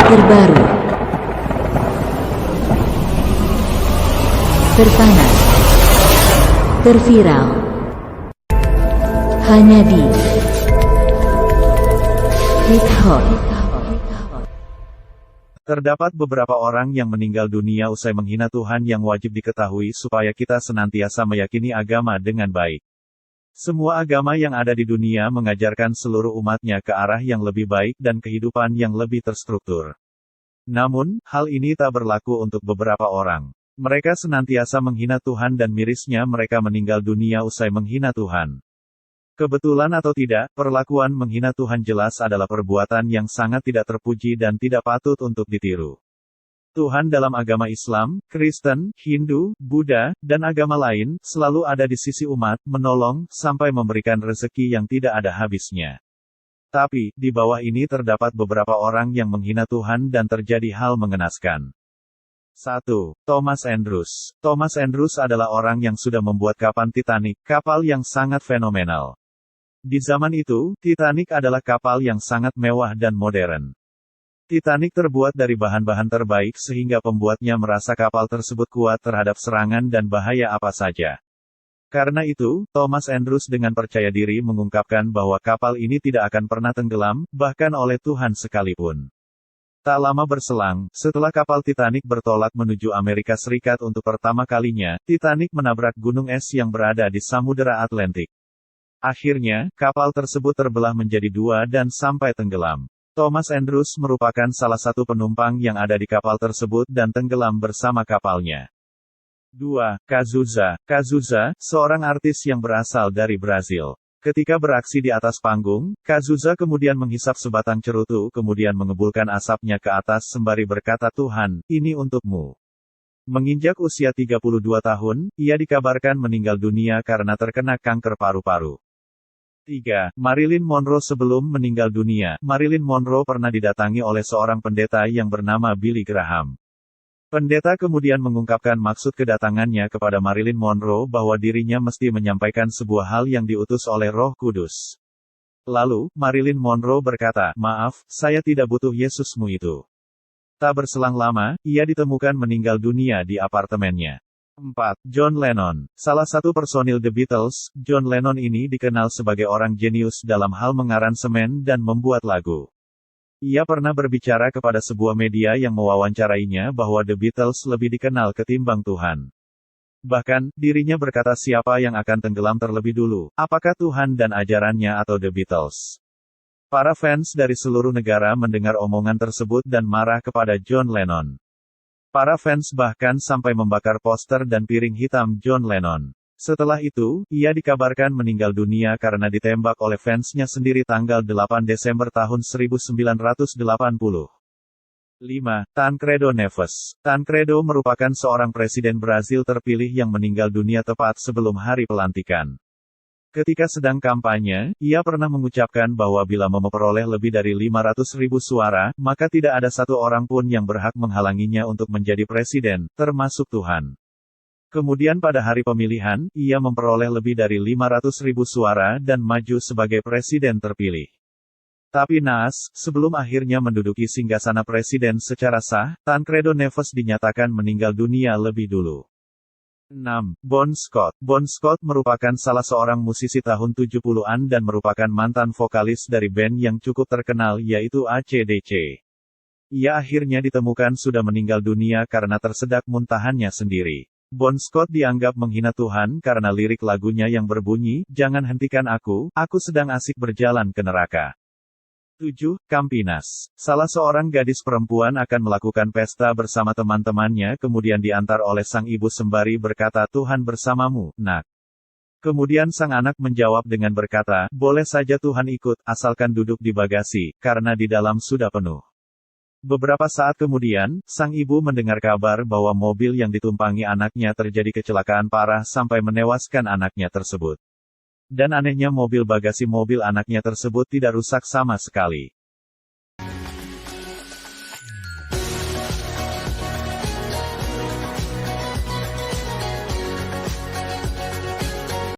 terbaru, terpanas, terviral, hanya di Hit Hot. Terdapat beberapa orang yang meninggal dunia usai menghina Tuhan yang wajib diketahui supaya kita senantiasa meyakini agama dengan baik. Semua agama yang ada di dunia mengajarkan seluruh umatnya ke arah yang lebih baik dan kehidupan yang lebih terstruktur. Namun, hal ini tak berlaku untuk beberapa orang. Mereka senantiasa menghina Tuhan dan mirisnya mereka meninggal dunia usai menghina Tuhan. Kebetulan atau tidak, perlakuan menghina Tuhan jelas adalah perbuatan yang sangat tidak terpuji dan tidak patut untuk ditiru. Tuhan dalam agama Islam, Kristen, Hindu, Buddha, dan agama lain, selalu ada di sisi umat, menolong, sampai memberikan rezeki yang tidak ada habisnya. Tapi, di bawah ini terdapat beberapa orang yang menghina Tuhan dan terjadi hal mengenaskan. 1. Thomas Andrews. Thomas Andrews adalah orang yang sudah membuat kapal Titanic, kapal yang sangat fenomenal. Di zaman itu, Titanic adalah kapal yang sangat mewah dan modern. Titanic terbuat dari bahan-bahan terbaik sehingga pembuatnya merasa kapal tersebut kuat terhadap serangan dan bahaya apa saja. Karena itu, Thomas Andrews dengan percaya diri mengungkapkan bahwa kapal ini tidak akan pernah tenggelam, bahkan oleh Tuhan sekalipun. Tak lama berselang, setelah kapal Titanic bertolak menuju Amerika Serikat untuk pertama kalinya, Titanic menabrak gunung es yang berada di Samudera Atlantik. Akhirnya, kapal tersebut terbelah menjadi dua dan sampai tenggelam. Thomas Andrews merupakan salah satu penumpang yang ada di kapal tersebut dan tenggelam bersama kapalnya. 2. Cazuza. Cazuza, seorang artis yang berasal dari Brazil. Ketika beraksi di atas panggung, Cazuza kemudian menghisap sebatang cerutu kemudian mengebulkan asapnya ke atas sembari berkata, "Tuhan, ini untukmu." Menginjak usia 32 tahun, ia dikabarkan meninggal dunia karena terkena kanker paru-paru. 3. Marilyn Monroe. Sebelum meninggal dunia, Marilyn Monroe pernah didatangi oleh seorang pendeta yang bernama Billy Graham. Pendeta kemudian mengungkapkan maksud kedatangannya kepada Marilyn Monroe bahwa dirinya mesti menyampaikan sebuah hal yang diutus oleh Roh Kudus. Lalu, Marilyn Monroe berkata, "Maaf, saya tidak butuh Yesusmu itu." Tak berselang lama, ia ditemukan meninggal dunia di apartemennya. 4. John Lennon. Salah satu personil The Beatles, John Lennon ini dikenal sebagai orang jenius dalam hal mengaransemen dan membuat lagu. Ia pernah berbicara kepada sebuah media yang mewawancarainya bahwa The Beatles lebih dikenal ketimbang Tuhan. Bahkan, dirinya berkata siapa yang akan tenggelam terlebih dulu, apakah Tuhan dan ajarannya atau The Beatles? Para fans dari seluruh negara mendengar omongan tersebut dan marah kepada John Lennon. Para fans bahkan sampai membakar poster dan piring hitam John Lennon. Setelah itu, ia dikabarkan meninggal dunia karena ditembak oleh fansnya sendiri tanggal 8 Desember tahun 1980. 5. Tancredo Neves. Tancredo merupakan seorang presiden Brazil terpilih yang meninggal dunia tepat sebelum hari pelantikan. Ketika sedang kampanye, ia pernah mengucapkan bahwa bila memperoleh lebih dari 500.000 suara, maka tidak ada satu orang pun yang berhak menghalanginya untuk menjadi presiden, termasuk Tuhan. Kemudian pada hari pemilihan, ia memperoleh lebih dari 500.000 suara dan maju sebagai presiden terpilih. Tapi naas, sebelum akhirnya menduduki singgasana presiden secara sah, Tancredo Neves dinyatakan meninggal dunia lebih dulu. 6. Bon Scott. Bon Scott merupakan salah seorang musisi tahun 70-an dan merupakan mantan vokalis dari band yang cukup terkenal yaitu AC/DC. Ia akhirnya ditemukan sudah meninggal dunia karena tersedak muntahannya sendiri. Bon Scott dianggap menghina Tuhan karena lirik lagunya yang berbunyi, "Jangan hentikan aku sedang asik berjalan ke neraka." 7. Campinas. Salah seorang gadis perempuan akan melakukan pesta bersama teman-temannya kemudian diantar oleh sang ibu sembari berkata, "Tuhan bersamamu, nak." Kemudian sang anak menjawab dengan berkata, "Boleh saja Tuhan ikut, asalkan duduk di bagasi, karena di dalam sudah penuh." Beberapa saat kemudian, sang ibu mendengar kabar bahwa mobil yang ditumpangi anaknya terjadi kecelakaan parah sampai menewaskan anaknya tersebut. Dan anehnya mobil bagasi mobil anaknya tersebut tidak rusak sama sekali.